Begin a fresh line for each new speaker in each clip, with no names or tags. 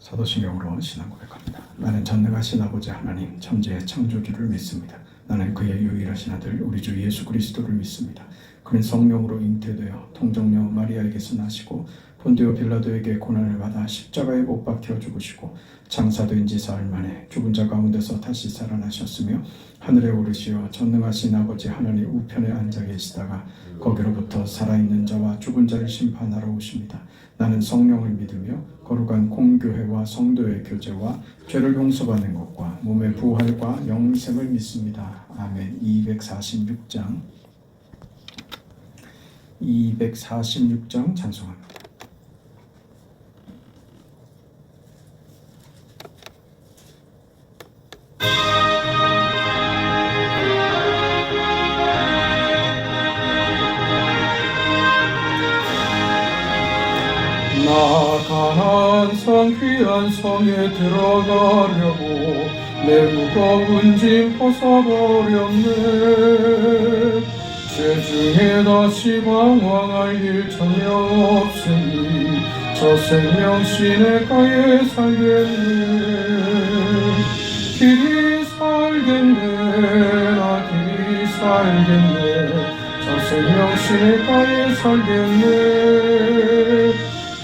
사도신경으로 신앙 고백합니다. 나는 전능하신 아버지 하나님 천지의 창조주를 믿습니다. 나는 그의 유일하신 아들 우리 주 예수 그리스도를 믿습니다. 그는 성령으로 잉태되어 통정녀 마리아에게서 나시고 본디오 빌라도에게 고난을 받아 십자가에 못 박혀 죽으시고 장사된 지 사흘 만에 죽은 자 가운데서 다시 살아나셨으며 하늘에 오르시어 전능하신 아버지 하나님 우편에 앉아 계시다가 거기로부터 살아있는 자와 죽은 자를 심판하러 오십니다. 나는 성령을 믿으며 거룩한 공교회와 성도의 교제와 죄를 용서받는 것과 몸의 부활과 영생을 믿습니다. 아멘. 246장 찬송합니다.
나 가나안 성 귀한 성에 들어가려고 내 무거운 짐 벗어버렸네. 죄중에 다시 방황할 일 전혀 없으니 저 생명 시냇가에 살겠네. 길이 살겠네. 나 길이 살겠네. 저 생명 시냇가에 살겠네.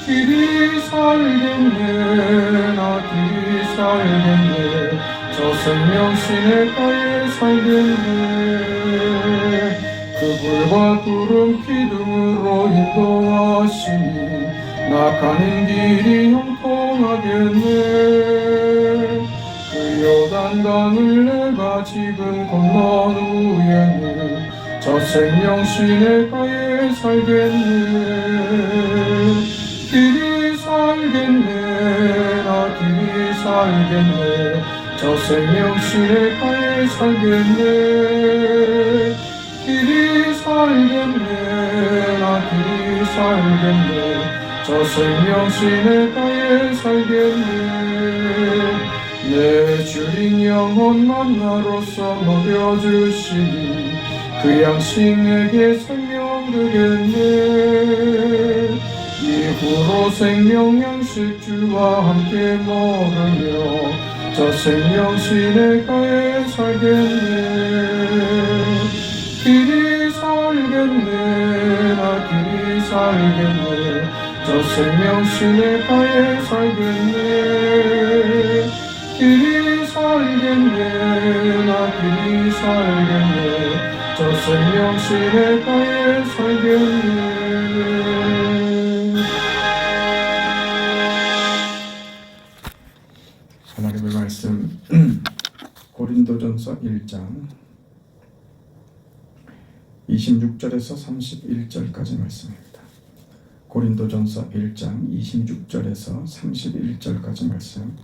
길이 살겠네. 나 길이 살겠네. 저 생명 시냇가에 살겠네. 그 불과 구름 기둥으로 인도하시니 나 가는 길이 형통하겠네. 그 요단강을 내가 지금 건넌 후에는 저 생명 시냇가에 살겠네. 길이 살겠네. 나 길이 살겠네. 저 생명 시냇가에 살겠네. 길이 살겠네. 나 길이 살겠네. 저 생명 시냇가에 살겠네. 내 주인 영혼 만나로서 먹여주시니 그 양식에게 생명 되겠네. 이후로 생명 양식 주와 함께 먹으며 저 생명 시냇가에 살겠네. 길이 살겠네. 나 길이 살겠네. 저 생명 시냇가에 살겠네. 길이 살겠네. 나 길이 살겠네. 저 생명 시냇가에 살겠네.
하나님의 말씀 고린도전서 1장 26절에서 31절까지 말씀입니다. 고린도전서 1장 26절에서 31절까지 말씀,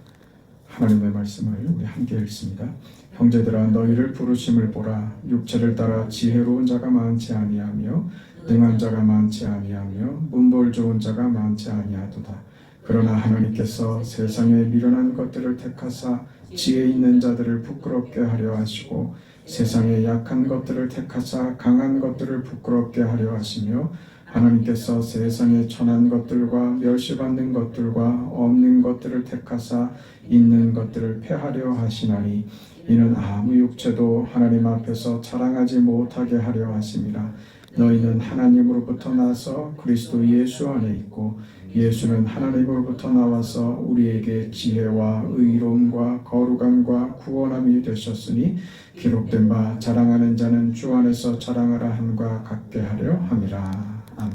하나님의 말씀을 우리 함께 읽습니다. 형제들아 너희를 부르심을 보라. 육체를 따라 지혜로운 자가 많지 아니하며 능한 자가 많지 아니하며 문벌 좋은 자가 많지 아니하도다. 그러나 하나님께서 세상에 미련한 것들을 택하사 지혜 있는 자들을 부끄럽게 하려 하시고 세상에 약한 것들을 택하사 강한 것들을 부끄럽게 하려 하시며 하나님께서 세상에 천한 것들과 멸시받는 것들과 없는 것들을 택하사 있는 것들을 폐하려 하시나니 이는 아무 육체도 하나님 앞에서 자랑하지 못하게 하려 하심이라. 너희는 하나님으로부터 나서 그리스도 예수 안에 있고 예수는 하나님으로부터 나와서 우리에게 지혜와 의로움과 거룩함과 구원함이 되셨으니 기록된 바 자랑하는 자는 주 안에서 자랑하라 함과 같게 하려 함이라. 아멘.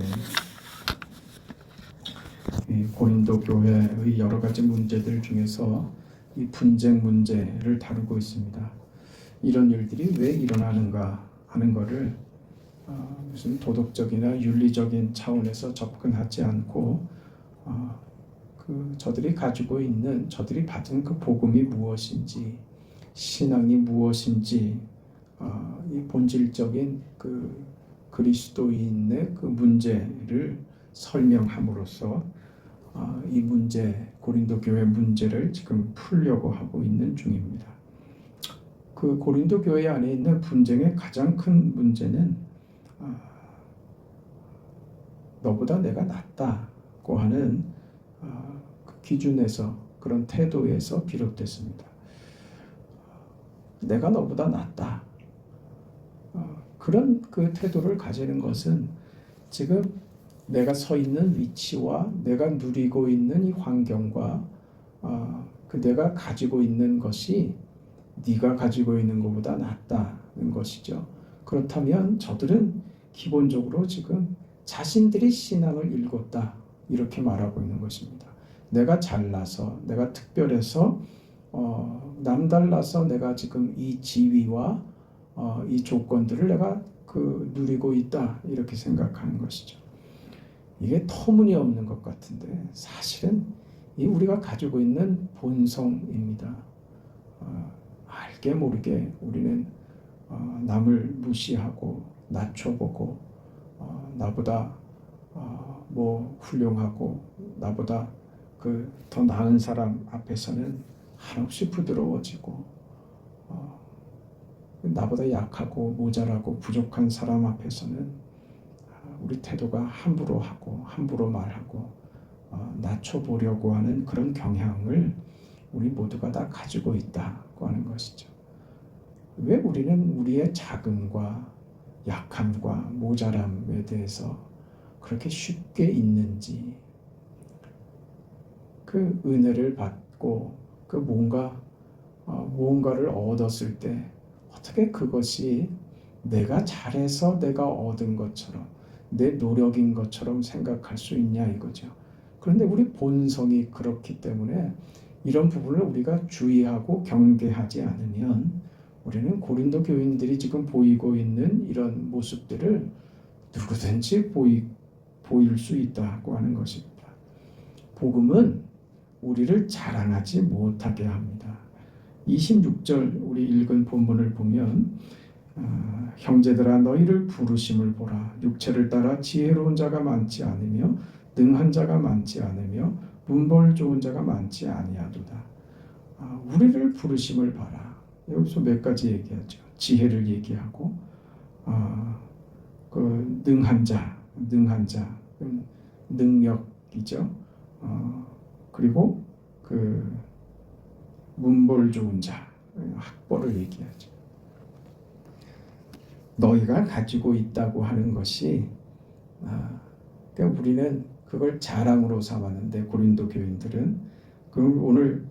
이 고린도 교회의 여러 가지 문제들 중에서 이 분쟁 문제를 다루고 있습니다. 이런 일들이 왜 일어나는가 하는 것을 무슨 도덕적이나 윤리적인 차원에서 접근하지 않고 저들이 가지고 있는, 저들이 받은 그 복음이 무엇인지, 신앙이 무엇인지, 이 본질적인 그 그리스도인의 그 문제를 설명함으로써 이 문제, 고린도 교회 문제를 지금 풀려고 하고 있는 중입니다. 그 고린도 교회 안에 있는 분쟁의 가장 큰 문제는 너보다 내가 낫다고 하는 그 기준에서, 그런 태도에서 비롯됐습니다. 내가 너보다 낫다. 그런 그 태도를 가지는 것은 지금 내가 서 있는 위치와 내가 누리고 있는 이 환경과 그 내가 가지고 있는 것이 네가 가지고 있는 것보다 낫다는 것이죠. 그렇다면 저들은 기본적으로 지금 자신들이 신앙을 읽었다 이렇게 말하고 있는 것입니다. 내가 잘나서 내가 특별해서 남달라서 내가 지금 이 지위와 이 조건들을 내가 누리고 있다 이렇게 생각하는 것이죠. 이게 터무니없는 것 같은데 사실은 이 우리가 가지고 있는 본성입니다. 알게 모르게 우리는 남을 무시하고 낮춰보고 나보다 뭐 훌륭하고 나보다 더 나은 사람 앞에서는 한없이 부드러워지고 나보다 약하고 모자라고 부족한 사람 앞에서는 우리 태도가 함부로 하고 함부로 말하고 낮춰보려고 하는 그런 경향을 우리 모두가 다 가지고 있다고 하는 것이죠. 왜 우리는 우리의 작음과 약함과 모자람에 대해서 그렇게 쉽게 있는지, 그 은혜를 받고 그 무언가를 얻었을 때 어떻게 그것이 내가 잘해서 내가 얻은 것처럼 내 노력인 것처럼 생각할 수 있냐 이거죠. 그런데 우리 본성이 그렇기 때문에 이런 부분을 우리가 주의하고 경계하지 않으면 우리는 고린도 교인들이 지금 보이고 있는 이런 모습들을 누구든지 보일 수 있다고 하는 것입니다. 복음은 우리를 자랑하지 못하게 합니다. 26절 우리 읽은 본문을 보면 형제들아 너희를 부르심을 보라. 육체를 따라 지혜로운 자가 많지 않으며 능한 자가 많지 않으며 문벌 좋은 자가 많지 아니하도다. 우리를 부르심을 봐라. 여기서 몇 가지 얘기하죠. 지혜를 얘기하고 능한 자, 능력이죠. 그리고 문벌 좋은 자, 학벌을 얘기하죠. 너희가 가지고 있다고 하는 것이 그러니까 우리는 그걸 자랑으로 삼았는데 고린도 교인들은 그럼 오늘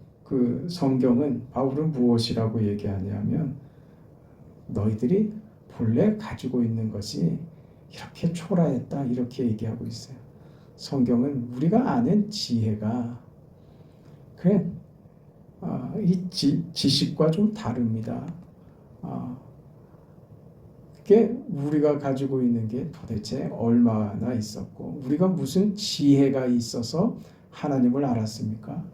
성경은 바울은 무엇이라고 얘기하냐면 너희들이 본래 가지고 있는 것이 이렇게 초라했다 이렇게 얘기하고 있어요. 성경은 우리가 아는 지혜가 이 지식과 좀 다릅니다. 그게 우리가 가지고 있는 게 도대체 얼마나 있었고 우리가 무슨 지혜가 있어서 하나님을 알았습니까?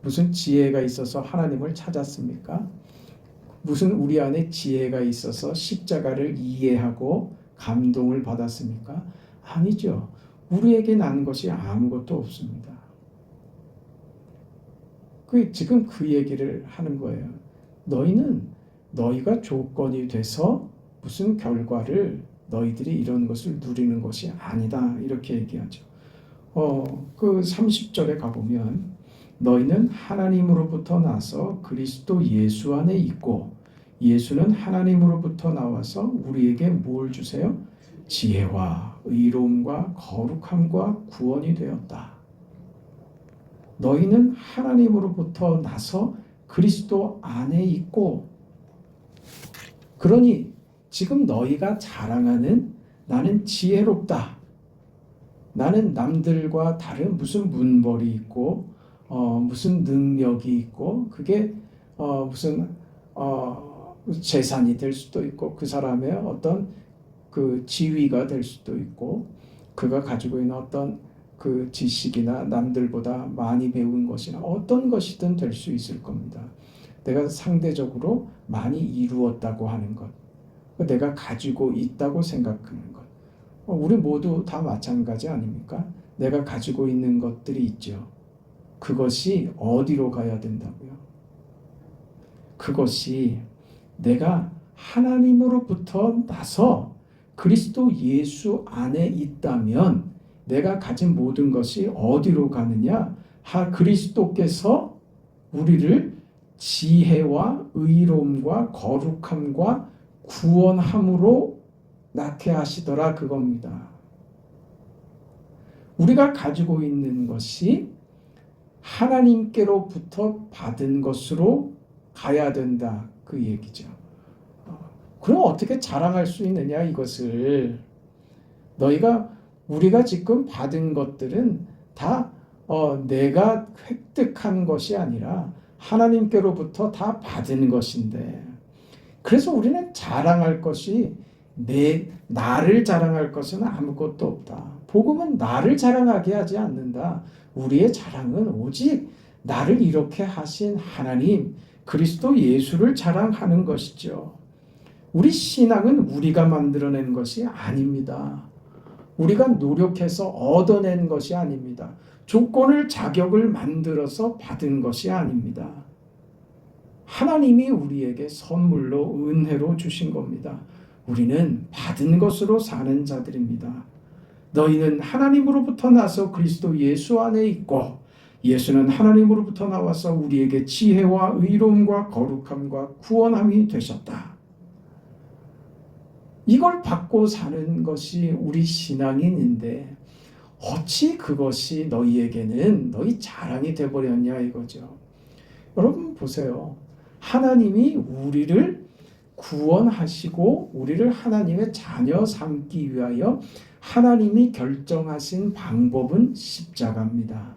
무슨 지혜가 있어서 하나님을 찾았습니까? 무슨 우리 안에 지혜가 있어서 십자가를 이해하고 감동을 받았습니까? 아니죠. 우리에게 난 것이 아무것도 없습니다. 지금 그 얘기를 하는 거예요. 너희가 조건이 돼서 무슨 결과를 너희들이 이런 것을 누리는 것이 아니다 이렇게 얘기하죠. 30절에 가보면 너희는 하나님으로부터 나서 그리스도 예수 안에 있고 예수는 하나님으로부터 나와서 우리에게 뭘 주세요? 지혜와 의로움과 거룩함과 구원이 되었다. 너희는 하나님으로부터 나서 그리스도 안에 있고 그러니 지금 너희가 자랑하는 나는 지혜롭다. 나는 남들과 다른 무슨 문벌이 있고 무슨 능력이 있고 그게 무슨 재산이 될 수도 있고 그 사람의 어떤 지위가 될 수도 있고 그가 가지고 있는 어떤 지식이나 남들보다 많이 배운 것이나 어떤 것이든 될 수 있을 겁니다. 내가 상대적으로 많이 이루었다고 하는 것, 내가 가지고 있다고 생각하는 것, 우리 모두 다 마찬가지 아닙니까? 내가 가지고 있는 것들이 있죠. 그것이 어디로 가야 된다고요? 그것이 내가 하나님으로부터 나서 그리스도 예수 안에 있다면 내가 가진 모든 것이 어디로 가느냐? 그리스도께서 우리를 지혜와 의로움과 거룩함과 구원함으로 낳게 하시더라 그겁니다. 우리가 가지고 있는 것이 하나님께로부터 받은 것으로 가야 된다 그 얘기죠. 그럼 어떻게 자랑할 수 있느냐 이것을. 우리가 지금 받은 것들은 다 내가 획득한 것이 아니라 하나님께로부터 다 받은 것인데, 그래서 우리는 자랑할 것이 나를 자랑할 것은 아무것도 없다. 복음은 나를 자랑하게 하지 않는다. 우리의 자랑은 오직 나를 이렇게 하신 하나님 그리스도 예수를 자랑하는 것이죠. 우리 신앙은 우리가 만들어낸 것이 아닙니다. 우리가 노력해서 얻어낸 것이 아닙니다. 조건을 자격을 만들어서 받은 것이 아닙니다. 하나님이 우리에게 선물로 은혜로 주신 겁니다. 우리는 받은 것으로 사는 자들입니다. 너희는 하나님으로부터 나서 그리스도 예수 안에 있고 예수는 하나님으로부터 나와서 우리에게 지혜와 의로움과 거룩함과 구원함이 되셨다. 이걸 받고 사는 것이 우리 신앙인인데 어찌 그것이 너희에게는 너희 자랑이 되어버렸냐 이거죠. 여러분 보세요. 하나님이 우리를 구원하시고 우리를 하나님의 자녀 삼기 위하여 하나님이 결정하신 방법은 십자가입니다.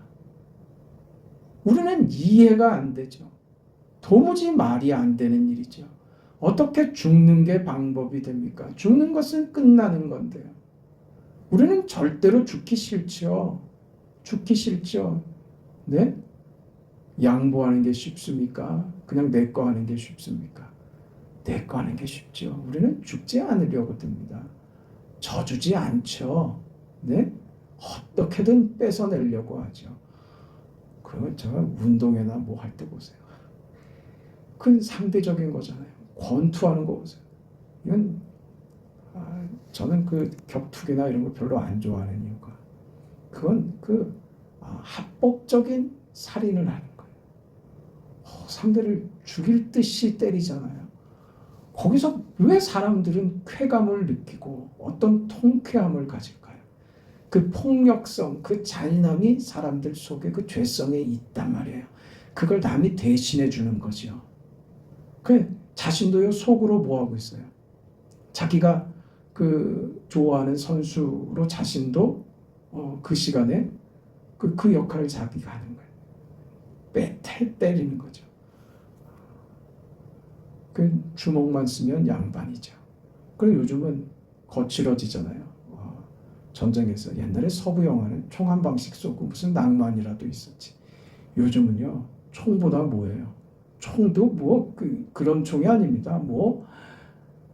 우리는 이해가 안 되죠. 도무지 말이 안 되는 일이죠. 어떻게 죽는 게 방법이 됩니까? 죽는 것은 끝나는 건데요. 우리는 절대로 죽기 싫죠. 죽기 싫죠. 네? 양보하는 게 쉽습니까? 그냥 내 거 하는 게 쉽습니까? 내 거 하는 게 쉽죠. 우리는 죽지 않으려고 듭니다. 져주지 않죠. 네? 어떻게든 뺏어내려고 하죠. 그러면 제가 운동회나 뭐 할 때 보세요. 그건 상대적인 거잖아요. 권투하는 거 보세요. 이건 저는 그 격투기나 이런 거 별로 안 좋아하는 이유가 그건 합법적인 살인을 하는 거예요. 상대를 죽일 듯이 때리잖아요. 거기서 왜 사람들은 쾌감을 느끼고 어떤 통쾌함을 가질까요? 그 폭력성, 그 잔인함이 사람들 속에 그 죄성에 있단 말이에요. 그걸 남이 대신해 주는 거죠. 자신도요 속으로 뭐 하고 있어요? 자기가 그 좋아하는 선수로 자신도 그 시간에 그 역할을 자기가 하는 거예요. 때리는 거죠. 그 주먹만 쓰면 양반이죠. 그리고 요즘은 거칠어지잖아요. 전쟁에서 옛날에 서부 영화는 총 한 방씩 쏘고 무슨 낭만이라도 있었지. 요즘은요 총보다 뭐예요? 총도 뭐 그런 총이 아닙니다. 뭐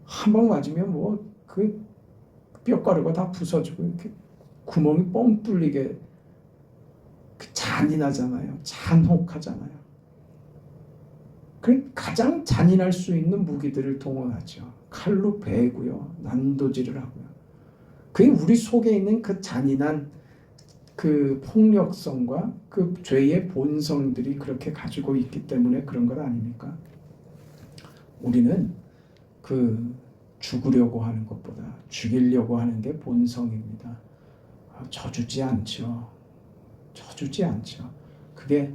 한 방 맞으면 뭐 그 뼈가루가 다 부서지고 이렇게 구멍이 뻥 뚫리게 잔인하잖아요. 잔혹하잖아요. 그 가장 잔인할 수 있는 무기들을 동원하죠. 칼로 베고요, 난도질을 하고요. 그게 우리 속에 있는 그 잔인한 그 폭력성과 그 죄의 본성들이 그렇게 가지고 있기 때문에 그런 것 아닙니까? 우리는 죽으려고 하는 것보다 죽이려고 하는 게 본성입니다. 져주지 않죠. 져주지 않죠. 그게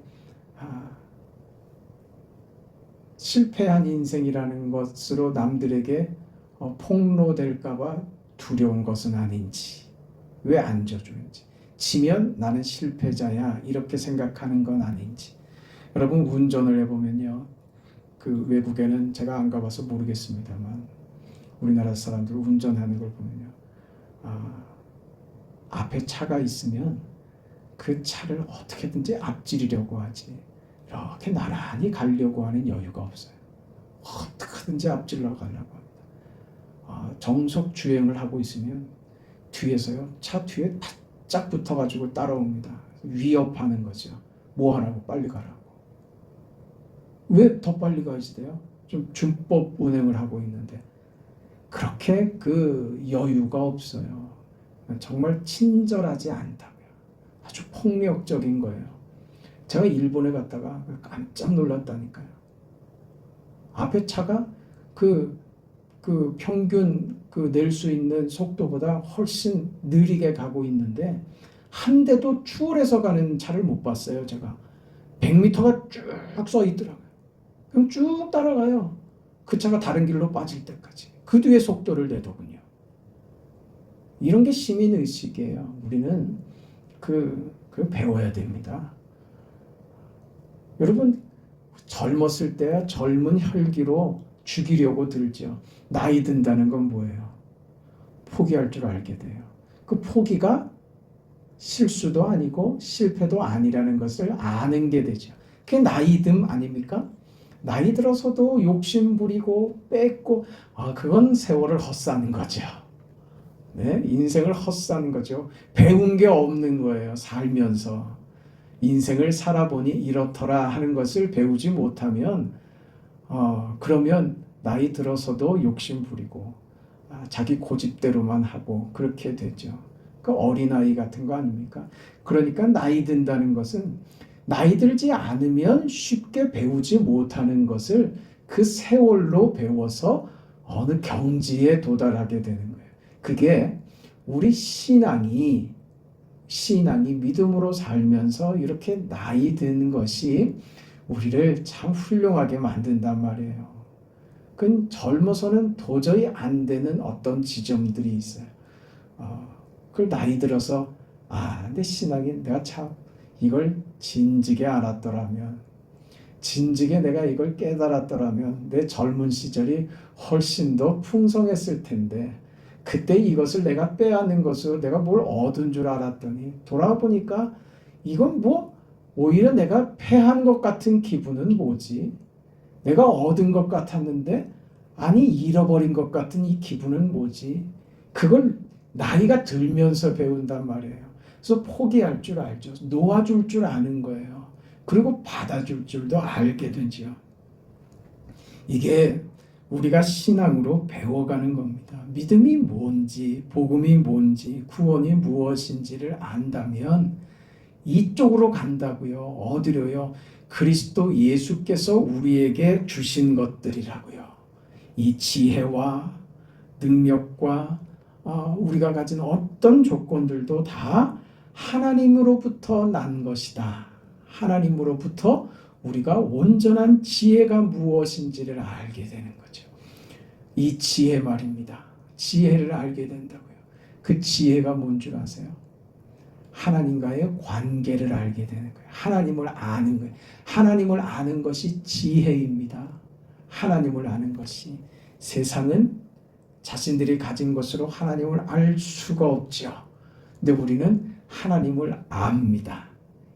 실패한 인생이라는 것으로 남들에게 폭로될까봐 두려운 것은 아닌지, 왜 안 져주는지, 지면 나는 실패자야 이렇게 생각하는 건 아닌지. 여러분 운전을 해보면요, 그 외국에는 제가 안 가봐서 모르겠습니다만 우리나라 사람들 운전하는 걸 보면요, 앞에 차가 있으면 그 차를 어떻게든지 앞지르려고 하지 이렇게 나란히 가려고 하는 여유가 없어요. 어떻게든지 앞질러 가려고 합니다. 정속 주행을 하고 있으면 뒤에서요, 차 뒤에 바짝 붙어가지고 따라옵니다. 위협하는 거죠. 뭐 하라고, 빨리 가라고. 왜 더 빨리 가야지 돼요? 좀 준법 운행을 하고 있는데 그렇게 그 여유가 없어요. 정말 친절하지 않다고요. 아주 폭력적인 거예요. 제가 일본에 갔다가 깜짝 놀랐다니까요. 앞에 차가 그 평균 낼 수 있는 속도보다 훨씬 느리게 가고 있는데 한 대도 추월해서 가는 차를 못 봤어요. 제가 100m가 쭉 써 있더라고요. 그럼 쭉 따라가요. 그 차가 다른 길로 빠질 때까지. 그 뒤에 속도를 내더군요. 이런 게 시민의식이에요. 우리는 배워야 됩니다. 여러분, 젊었을 때야 젊은 혈기로 죽이려고 들죠. 나이 든다는 건 뭐예요? 포기할 줄 알게 돼요. 그 포기가 실수도 아니고 실패도 아니라는 것을 아는 게 되죠. 그게 나이듦 아닙니까? 나이 들어서도 욕심 부리고 뺏고 그건 세월을 헛사는 거죠. 네, 인생을 헛사는 거죠. 배운 게 없는 거예요. 살면서 인생을 살아보니 이렇더라 하는 것을 배우지 못하면 그러면 나이 들어서도 욕심 부리고 자기 고집대로만 하고 그렇게 되죠. 그 어린아이 같은 거 아닙니까? 그러니까 나이 든다는 것은 나이 들지 않으면 쉽게 배우지 못하는 것을 그 세월로 배워서 어느 경지에 도달하게 되는 거예요. 그게 우리 신앙이 믿음으로 살면서 이렇게 나이 드는 것이 우리를 참 훌륭하게 만든단 말이에요. 그건 젊어서는 도저히 안 되는 어떤 지점들이 있어요. 그걸 나이 들어서 내 신앙이 내가 참 이걸 진지게 알았더라면, 진지게 내가 이걸 깨달았더라면 내 젊은 시절이 훨씬 더 풍성했을 텐데 그때 이것을 내가 빼앗는 것으로 내가 뭘 얻은 줄 알았더니 돌아보니까 이건 오히려 내가 패한 것 같은 기분은 뭐지? 내가 얻은 것 같았는데 잃어버린 것 같은 이 기분은 뭐지? 그걸 나이가 들면서 배운단 말이에요. 그래서 포기할 줄 알죠. 놓아줄 줄 아는 거예요. 그리고 받아줄 줄도 알게 되죠. 이게 우리가 신앙으로 배워가는 겁니다. 믿음이 뭔지, 복음이 뭔지, 구원이 무엇인지를 안다면 이쪽으로 간다고요. 어디로요? 그리스도 예수께서 우리에게 주신 것들이라고요. 이 지혜와 능력과 우리가 가진 어떤 조건들도 다 하나님으로부터 난 것이다. 하나님으로부터 우리가 온전한 지혜가 무엇인지를 알게 되는 거죠. 이 지혜 말입니다. 지혜를 알게 된다고요. 그 지혜가 뭔 줄 아세요? 하나님과의 관계를 알게 되는 거예요. 하나님을 아는 거예요. 하나님을 아는 것이 지혜입니다. 하나님을 아는 것이. 세상은 자신들이 가진 것으로 하나님을 알 수가 없죠. 근데 우리는 하나님을 압니다.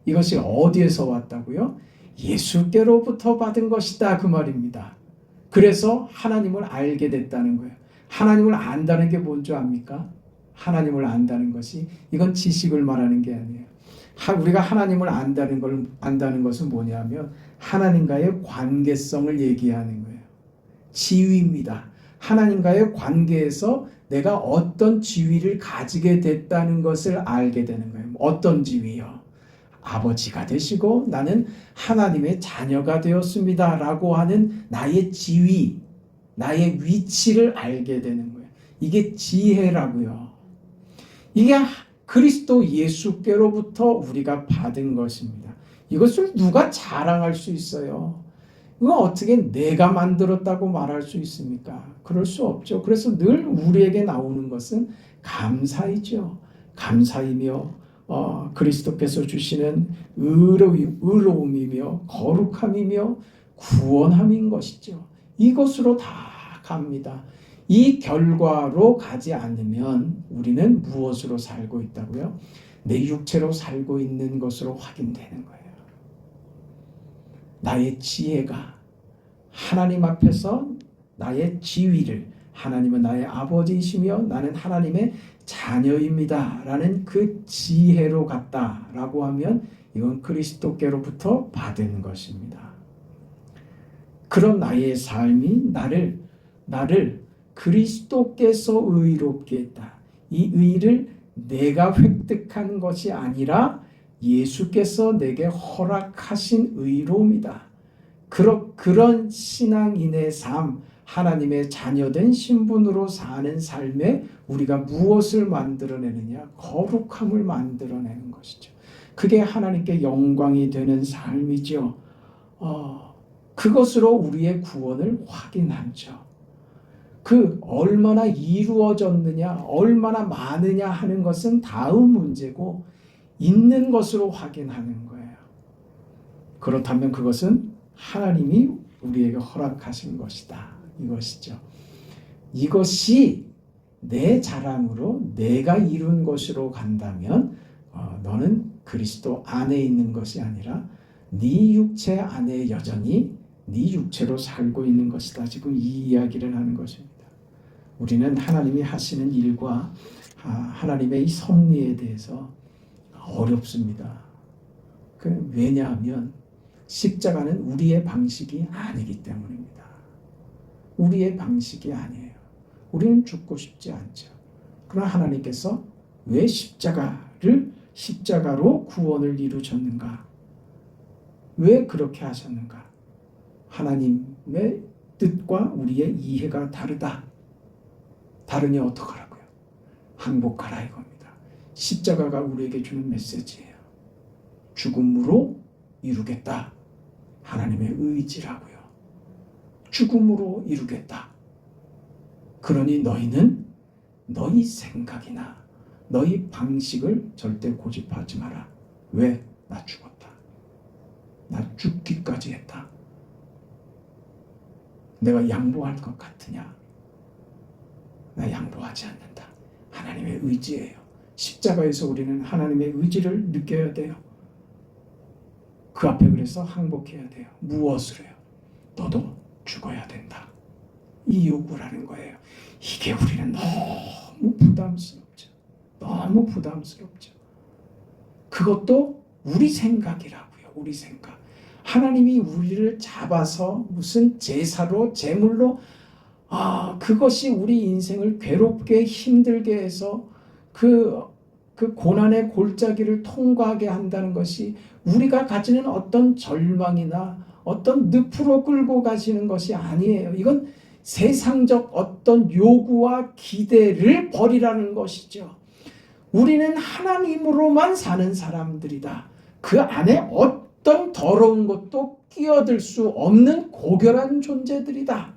이것이 어디에서 왔다고요? 예수께로부터 받은 것이다 그 말입니다. 그래서 하나님을 알게 됐다는 거예요. 하나님을 안다는 게 뭔지 압니까? 하나님을 안다는 것이 이건 지식을 말하는 게 아니에요. 우리가 하나님을 안다는 것은 뭐냐면 하나님과의 관계성을 얘기하는 거예요. 지위입니다. 하나님과의 관계에서 내가 어떤 지위를 가지게 됐다는 것을 알게 되는 거예요. 어떤 지위요? 아버지가 되시고 나는 하나님의 자녀가 되었습니다 라고 하는 나의 지위, 나의 위치를 알게 되는 거예요. 이게 지혜라고요. 이게 그리스도 예수께로부터 우리가 받은 것입니다. 이것을 누가 자랑할 수 있어요? 이거 어떻게 내가 만들었다고 말할 수 있습니까? 그럴 수 없죠. 그래서 늘 우리에게 나오는 것은 감사이죠. 감사이며 그리스도께서 주시는 의로움이며 거룩함이며 구원함인 것이죠. 이것으로 다 갑니다. 이 결과로 가지 않으면 우리는 무엇으로 살고 있다고요? 내 육체로 살고 있는 것으로 확인되는 거예요. 나의 지혜가 하나님 앞에서 나의 지위를, 하나님은 나의 아버지이시며 나는 하나님의 자녀입니다 라는 그 지혜로 갔다라고 하면 이건 그리스도께로부터 받은 것입니다. 그런 나의 삶이 나를 그리스도께서 의롭게 했다. 이 의를 내가 획득한 것이 아니라 예수께서 내게 허락하신 의로움이다. 그런 신앙인의 삶, 하나님의 자녀된 신분으로 사는 삶에 우리가 무엇을 만들어내느냐? 거룩함을 만들어내는 것이죠. 그게 하나님께 영광이 되는 삶이죠. 그것으로 우리의 구원을 확인하죠. 그 얼마나 이루어졌느냐, 얼마나 많으냐 하는 것은 다음 문제고 있는 것으로 확인하는 거예요. 그렇다면 그것은 하나님이 우리에게 허락하신 것이다. 이것이죠. 이것이 내 자랑으로 내가 이룬 것으로 간다면 너는 그리스도 안에 있는 것이 아니라 네 육체 안에 여전히 네 육체로 살고 있는 것이다. 지금 이 이야기를 하는 것입니다. 우리는 하나님이 하시는 일과 하나님의 이 섭리에 대해서 어렵습니다. 왜냐하면 십자가는 우리의 방식이 아니기 때문입니다. 우리의 방식이 아니에요. 우리는 죽고 싶지 않죠. 그러나 하나님께서 왜 십자가로 구원을 이루셨는가? 왜 그렇게 하셨는가? 하나님의 뜻과 우리의 이해가 다르다. 다르니 어떡하라고요? 항복하라 이겁니다. 십자가가 우리에게 주는 메시지예요. 죽음으로 이루겠다. 하나님의 의지라고요. 죽음으로 이루겠다. 그러니 너희는 너희 생각이나 너희 방식을 절대 고집하지 마라. 왜? 나 죽었다. 나 죽기까지 했다. 내가 양보할 것 같으냐? 나 양보하지 않는다. 하나님의 의지예요. 십자가에서 우리는 하나님의 의지를 느껴야 돼요. 그 앞에 그래서 항복해야 돼요. 무엇을 해요? 너도 죽어야 된다. 이 요구를 하는 거예요. 이게 우리는 너무 부담스럽죠. 너무 부담스럽죠. 그것도 우리 생각이라고요. 우리 생각. 하나님이 우리를 잡아서 무슨 제사로 제물로 그것이 우리 인생을 괴롭게 힘들게 해서 그 고난의 골짜기를 통과하게 한다는 것이 우리가 가지는 어떤 절망이나 어떤 늪으로 끌고 가시는 것이 아니에요. 이건 세상적 어떤 요구와 기대를 버리라는 것이죠. 우리는 하나님으로만 사는 사람들이다. 그 안에 어떤 더러운 것도 끼어들 수 없는 고결한 존재들이다.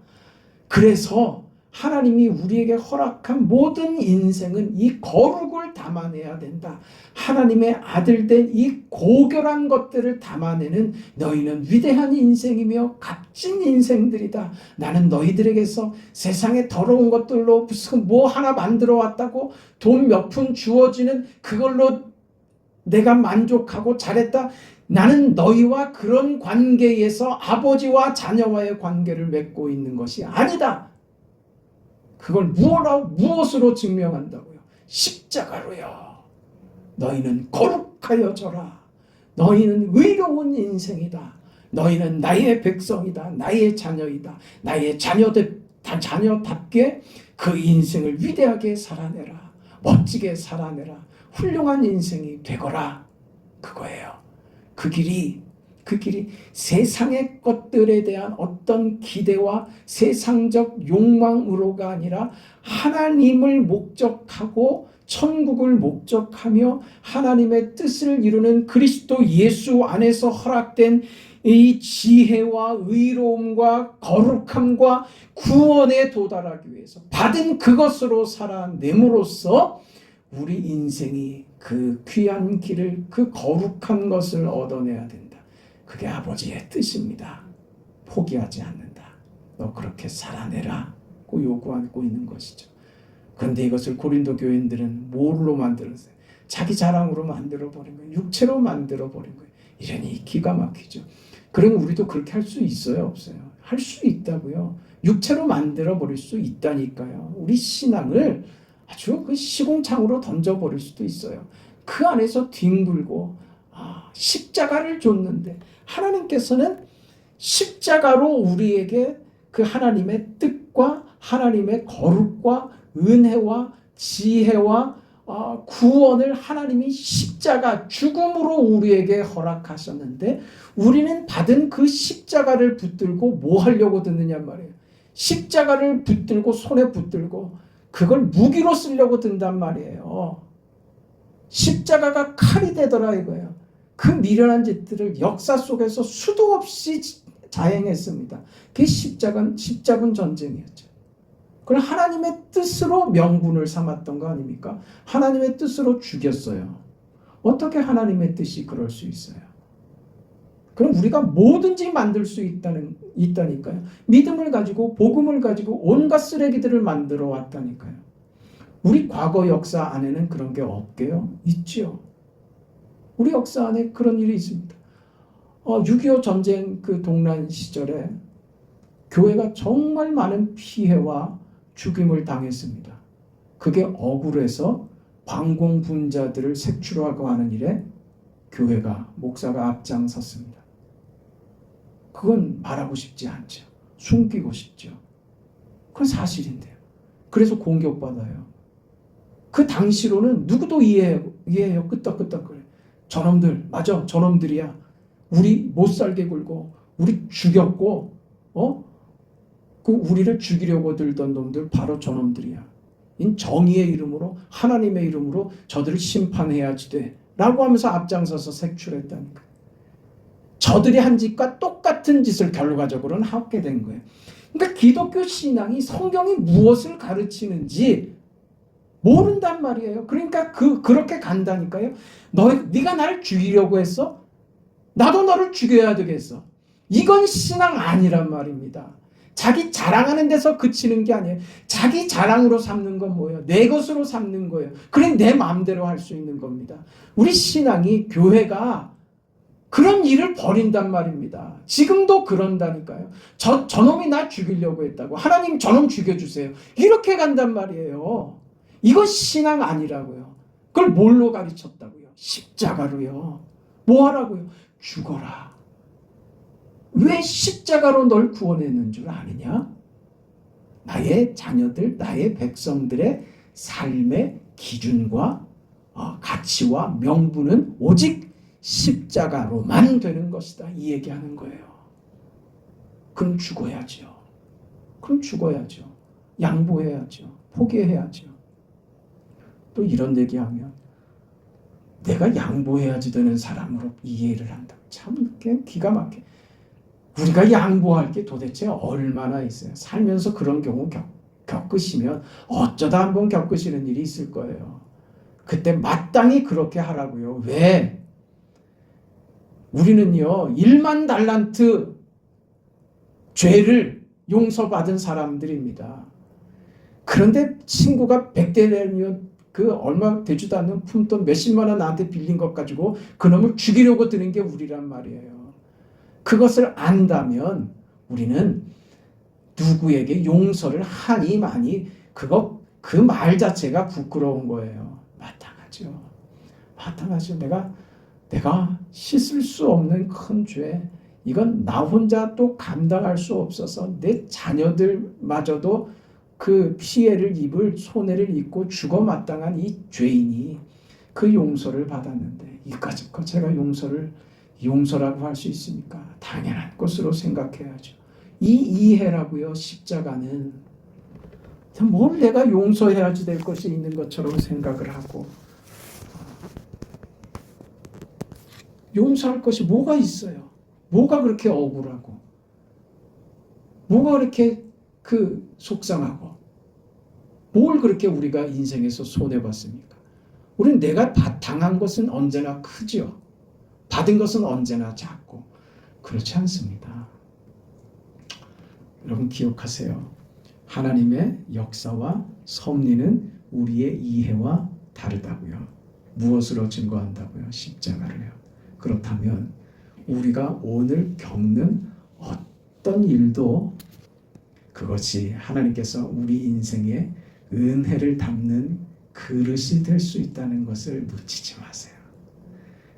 그래서 하나님이 우리에게 허락한 모든 인생은 이 거룩을 담아내야 된다. 하나님의 아들된 이 고결한 것들을 담아내는 너희는 위대한 인생이며 값진 인생들이다. 나는 너희들에게서 세상의 더러운 것들로 무슨 뭐 하나 만들어 왔다고 돈 몇 푼 주어지는 그걸로 내가 만족하고 잘했다. 나는 너희와 그런 관계에서 아버지와 자녀와의 관계를 맺고 있는 것이 아니다. 그걸 무엇으로 증명한다고요? 십자가로요. 너희는 거룩하여져라. 너희는 의로운 인생이다. 너희는 나의 백성이다. 나의 자녀이다. 나의 자녀답게 그 인생을 위대하게 살아내라. 멋지게 살아내라. 훌륭한 인생이 되거라. 그거예요. 그 길이 세상의 것들에 대한 어떤 기대와 세상적 욕망으로가 아니라 하나님을 목적하고 천국을 목적하며 하나님의 뜻을 이루는 그리스도 예수 안에서 허락된 이 지혜와 의로움과 거룩함과 구원에 도달하기 위해서 받은 그것으로 살아냄으로써 우리 인생이 그 귀한 길을, 그 거룩한 것을 얻어내야 된다. 그게 아버지의 뜻입니다. 포기하지 않는다. 너 그렇게 살아내라고 요구하고 있는 것이죠. 그런데 이것을 고린도 교인들은 뭘로 만들었어요? 자기 자랑으로 만들어버린 거예요. 육체로 만들어버린 거예요. 이러니 기가 막히죠. 그러면 우리도 그렇게 할 수 있어요? 없어요? 할 수 있다고요. 육체로 만들어버릴 수 있다니까요. 우리 신앙을 아주 그 시공창으로 던져버릴 수도 있어요. 그 안에서 뒹굴고 십자가를 줬는데 하나님께서는 십자가로 우리에게 그 하나님의 뜻과 하나님의 거룩과 은혜와 지혜와
구원을 하나님이 십자가 죽음으로 우리에게 허락하셨는데 우리는 받은 그 십자가를 붙들고 뭐 하려고 듣느냐 말이에요. 십자가를 붙들고 손에 붙들고 그걸 무기로 쓰려고 든단 말이에요. 십자가가 칼이 되더라 이거예요. 그 미련한 짓들을 역사 속에서 수도 없이 자행했습니다. 그게 십자군 전쟁이었죠. 그럼 하나님의 뜻으로 명분을 삼았던 거 아닙니까? 하나님의 뜻으로 죽였어요. 어떻게 하나님의 뜻이 그럴 수 있어요? 그럼 우리가 뭐든지 만들 수 있다니까요. 믿음을 가지고 복음을 가지고 온갖 쓰레기들을 만들어 왔다니까요. 우리 과거 역사 안에는 그런 게 없게요? 있지요. 우리 역사 안에 그런 일이 있습니다. 6.25 전쟁 그 동란 시절에 교회가 정말 많은 피해와 죽임을 당했습니다. 그게 억울해서 방공분자들을 색출하고 하는 일에 교회가 목사가 앞장섰습니다. 그건 말하고 싶지 않죠. 숨기고 싶죠. 그건 사실인데요. 그래서 공격받아요. 그 당시로는 누구도 이해해요. 끄떡끄떡거려요. 저놈들, 맞아, 저놈들이야. 우리 못 살게 굴고 우리 죽였고 그 우리를 죽이려고 들던 놈들 바로 저놈들이야. 정의의 이름으로 하나님의 이름으로 저들을 심판해야지 돼 라고 하면서 앞장서서 색출했다니까. 저들이 한 짓과 똑같은 짓을 결과적으로는 하게 된 거예요. 그러니까 기독교 신앙이 성경이 무엇을 가르치는지 모른단 말이에요. 그러니까 그렇게 간다니까요. 네가 나를 죽이려고 했어? 나도 너를 죽여야 되겠어. 이건 신앙 아니란 말입니다. 자기 자랑하는 데서 그치는 게 아니에요. 자기 자랑으로 삼는 건 뭐예요? 내 것으로 삼는 거예요. 그래 내 마음대로 할 수 있는 겁니다. 우리 신앙이 교회가 그런 일을 벌인단 말입니다. 지금도 그런다니까요. 저놈이 나 죽이려고 했다고. 하나님 저놈 죽여주세요. 이렇게 간단 말이에요. 이건 신앙 아니라고요. 그걸 뭘로 가르쳤다고요? 십자가로요. 뭐 하라고요? 죽어라. 왜 십자가로 널 구원했는 줄 아느냐? 나의 자녀들, 나의 백성들의 삶의 기준과 가치와 명분은 오직 십자가로만 되는 것이다. 이 얘기하는 거예요. 그럼 죽어야죠. 양보해야죠. 포기해야죠. 또 이런 얘기하면 내가 양보해야지 되는 사람으로 이해를 한다. 참 기가 막혀. 우리가 양보할 게 도대체 얼마나 있어요. 살면서 그런 경우 겪으시면 어쩌다 한번 겪으시는 일이 있을 거예요. 그때 마땅히 그렇게 하라고요. 왜? 우리는요 1만 달란트 죄를 용서받은 사람들입니다. 그런데 친구가 100대라니요 그 얼마 되지도 않는 푼돈 몇십만 원 나한테 빌린 것 가지고 그놈을 죽이려고 드는 게 우리란 말이에요. 그것을 안다면 우리는 누구에게 용서를 하니 많이 그 말 자체가 부끄러운 거예요. 마땅하죠. 내가 씻을 수 없는 큰 죄, 이건 나 혼자 또 감당할 수 없어서 내 자녀들마저도 그 피해를 입을 손해를 입고 죽어 마땅한 이 죄인이 그 용서를 받았는데 이까짓 거 제가 용서라고 할 수 있습니까? 당연한 것으로 생각해야죠. 이 이해라고요. 십자가는 뭘 내가 용서해야지 될 것이 있는 것처럼 생각을 하고 용서할 것이 뭐가 있어요? 뭐가 그렇게 억울하고 뭐가 그렇게 속상하고 뭘 그렇게 우리가 인생에서 손해봤습니까? 우리는 내가 당한 것은 언제나 크죠. 받은 것은 언제나 작고 그렇지 않습니다. 여러분 기억하세요. 하나님의 역사와 섭리는 우리의 이해와 다르다고요. 무엇으로 증거한다고요? 십자가를요. 그렇다면 우리가 오늘 겪는 어떤 일도 그것이 하나님께서 우리 인생에 은혜를 담는 그릇이 될 수 있다는 것을 놓치지 마세요.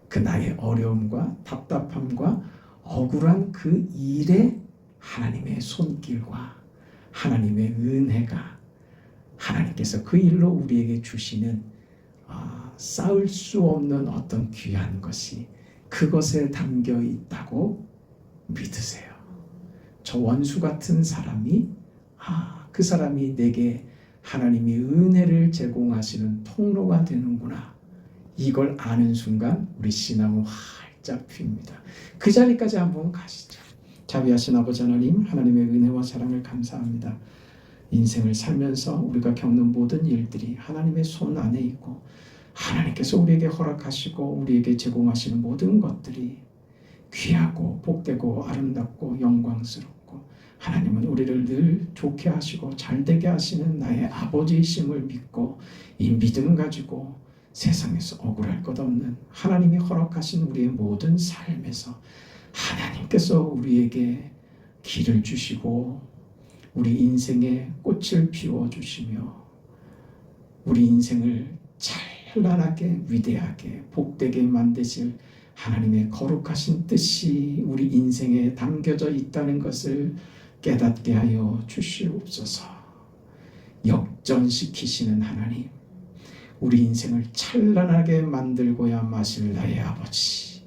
그 나의 어려움과 답답함과 억울한 그 일에 하나님의 손길과 하나님의 은혜가 하나님께서 그 일로 우리에게 주시는 쌓을 수 없는 어떤 귀한 것이 그것에 담겨 있다고 믿으세요. 저 원수 같은 사람이 그 사람이 내게 하나님이 은혜를 제공하시는 통로가 되는구나. 이걸 아는 순간 우리 신앙은 활짝 핍니다. 그 자리까지 한번 가시죠. 자비하신 아버지 하나님, 하나님의 은혜와 사랑을 감사합니다. 인생을 살면서 우리가 겪는 모든 일들이 하나님의 손 안에 있고 하나님께서 우리에게 허락하시고 우리에게 제공하시는 모든 것들이 귀하고 복되고 아름답고 영광스럽고 하나님은 우리를 늘 좋게 하시고 잘되게 하시는 나의 아버지이심을 믿고 이 믿음 가지고 세상에서 억울할 것 없는 하나님이 허락하신 우리의 모든 삶에서 하나님께서 우리에게 길을 주시고 우리 인생에 꽃을 피워주시며 우리 인생을 찬란하게 위대하게 복되게 만드실 하나님의 거룩하신 뜻이 우리 인생에 담겨져 있다는 것을 깨닫게 하여 주시옵소서. 역전시키시는 하나님, 우리 인생을 찬란하게 만들고야 마실 나의 아버지,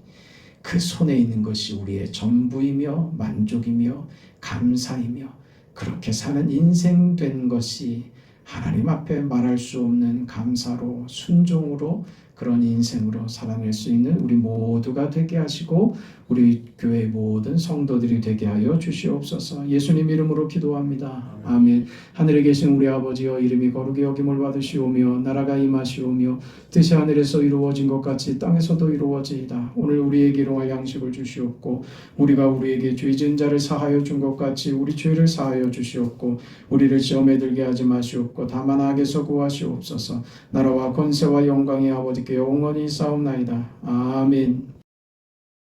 그 손에 있는 것이 우리의 전부이며 만족이며 감사이며 그렇게 사는 인생 된 것이 하나님 앞에 말할 수 없는 감사로 순종으로 그런 인생으로 살아낼 수 있는 우리 모두가 되게 하시고 우리 교회 모든 성도들이 되게 하여 주시옵소서. 예수님 이름으로 기도합니다. 아멘. 하늘에 계신 우리 아버지여, 이름이 거룩히 여김을 받으시오며 나라가 임하시오며 뜻이 하늘에서 이루어진 것 같이 땅에서도 이루어지이다. 오늘 우리에게 일용할 양식을 주시옵고 우리가 우리에게 죄 지은 자를 사하여 준 것 같이 우리 죄를 사하여 주시옵고 우리를 시험에 들게 하지 마시옵고 다만 악에서 구하시옵소서. 나라와 권세와 영광이 아버지께 영원히 싸움나이다. 아멘.